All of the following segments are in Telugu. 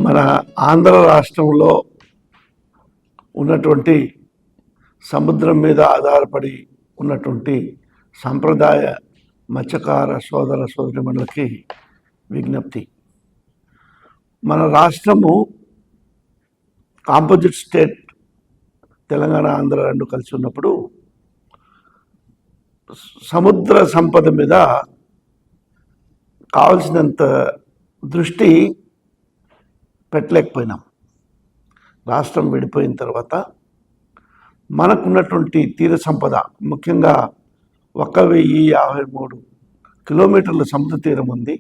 మన ఆంధ్ర రాష్ట్రంలో ఉన్నటువంటి సముద్రం మీద ఆధారపడి ఉన్నటువంటి సంప్రదాయ మత్స్యకార సోదర సోదరిమణులకి విజ్ఞప్తి. మన రాష్ట్రము కాంపోజిట్ స్టేట్, తెలంగాణ ఆంధ్ర రెండు కలిసి ఉన్నప్పుడు సముద్ర సంపద మీద కావలసినంత దృష్టి పెట్టలేకపోయినాం. రాష్ట్రం విడిపోయిన తర్వాత మనకున్నటువంటి తీర సంపద ముఖ్యంగా 1053 కిలోమీటర్ల సముద్ర తీరం ఉంది.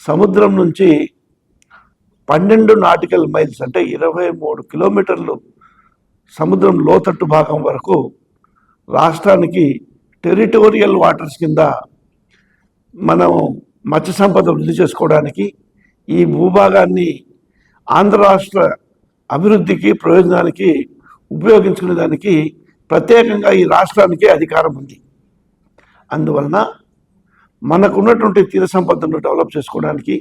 సముద్రం నుంచి 12 నాటికల్ మైల్స్ అంటే 23 కిలోమీటర్లు సముద్రం లోతట్టు భాగం వరకు రాష్ట్రానికి టెరిటోరియల్ వాటర్స్ కింద మనం మత్స్య సంపద వృద్ధి చేసుకోవడానికి, ఈ భూభాగాన్ని ఆంధ్ర రాష్ట్ర అభివృద్ధికి ప్రయోజనానికి ఉపయోగించుకునే దానికి ప్రత్యేకంగా ఈ రాష్ట్రానికి అధికారం ఉంది. అందువలన మనకున్నటువంటి తీర సంపదను డెవలప్ చేసుకోవడానికి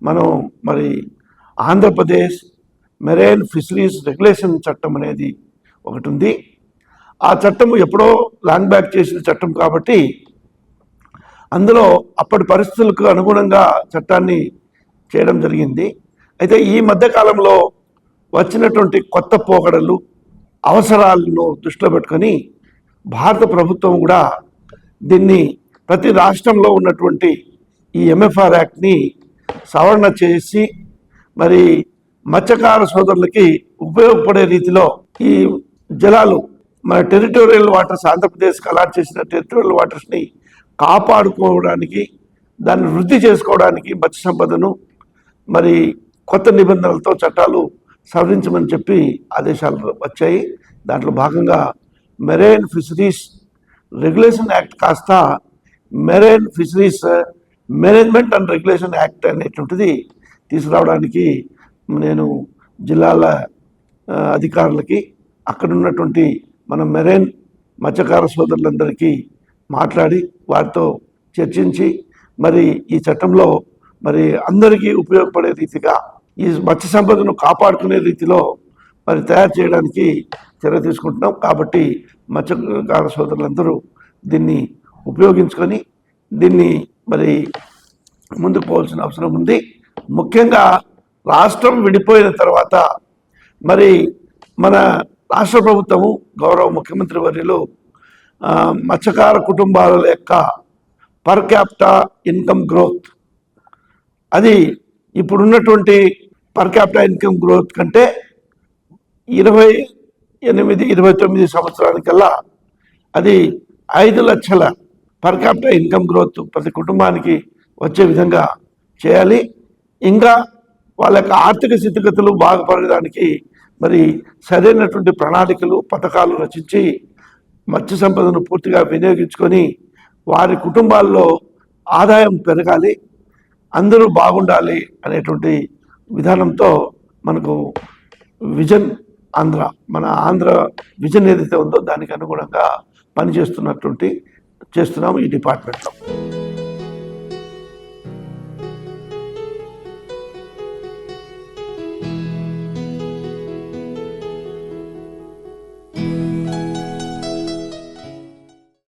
మనం ఆంధ్రప్రదేశ్ మెరైన్ ఫిషరీస్ రెగ్యులేషన్ చట్టం అనేది ఒకటి ఉంది. ఆ చట్టము ఎప్పుడో లాంగ్ బ్యాక్ చేసిన చట్టం కాబట్టి అందులో అప్పటి పరిస్థితులకు అనుగుణంగా చట్టాన్ని చేయడం జరిగింది. అయితే ఈ మధ్యకాలంలో వచ్చినటువంటి కొత్త పోకడలు, అవసరాలను దృష్టిలో పెట్టుకొని భారత ప్రభుత్వం కూడా దీన్ని ప్రతి రాష్ట్రంలో ఉన్నటువంటి ఈ ఎంఎఫ్ఆర్ యాక్ట్ని సవరణ చేసి మత్స్యకార సోదరులకి ఉపయోగపడే రీతిలో ఈ జలాలు మన టెరిటోరియల్ వాటర్స్, ఆంధ్రప్రదేశ్కి అలాట్ చేసిన టెరిటోరియల్ వాటర్స్ని కాపాడుకోవడానికి, దాన్ని వృద్ధి చేసుకోవడానికి మత్స్య సంపదను కొత్త నిబంధనలతో చట్టాలు సవరించమని చెప్పి ఆదేశాలు వచ్చాయి. దాంట్లో భాగంగా మెరైన్ ఫిషరీస్ రెగ్యులేషన్ యాక్ట్ కాస్త marine fisheries management and regulation act అనేటువంటిది తీసుకురావడానికి నేను జిల్లాల అధికారులకి, అక్కడ ఉన్నటువంటి మన మెరైన్ మత్స్యకార సోదరులందరికీ మాట్లాడి వారితో చర్చించి ఈ చట్టంలో అందరికీ ఉపయోగపడే రీతిగా ఈ మత్స్య సంపదను కాపాడుకునే రీతిలో తయారు చేయడానికి చర్య తీసుకుంటున్నాం. కాబట్టి మత్స్యకార సోదరులందరూ దీన్ని ఉపయోగించుకొని దీన్ని ముందుకు పోవాల్సిన అవసరం ఉంది. ముఖ్యంగా రాష్ట్రం విడిపోయిన తర్వాత మన రాష్ట్ర ప్రభుత్వము, గౌరవ ముఖ్యమంత్రి వర్యులు మత్స్యకార కుటుంబాల యొక్క పర్ క్యాపిటా ఇన్కమ్ గ్రోత్, అది ఇప్పుడున్నటువంటి పర్ క్యాపిటల్ ఇన్కమ్ గ్రోత్ కంటే 28-29 సంవత్సరానికల్లా అది 5 లక్షల పర్ క్యాపిటల్ ఇన్కమ్ గ్రోత్ ప్రతి కుటుంబానికి వచ్చే విధంగా చేయాలి. ఇంకా వాళ్ళ యొక్క ఆర్థిక స్థితిగతులు బాగుపడడానికి సరైనటువంటి ప్రణాళికలు, పథకాలు రచించి మత్స్య సంపదను పూర్తిగా వినియోగించుకొని వారి కుటుంబాల్లో ఆదాయం పెరగాలి, అందరూ బాగుండాలి అనేటువంటి విధానంతో మనకు విజన్ ఆంధ్ర, మన ఆంధ్ర విజన్ ఏదైతే ఉందో దానికి అనుగుణంగా చేస్తున్నాము ఈ డిపార్ట్మెంట్లో.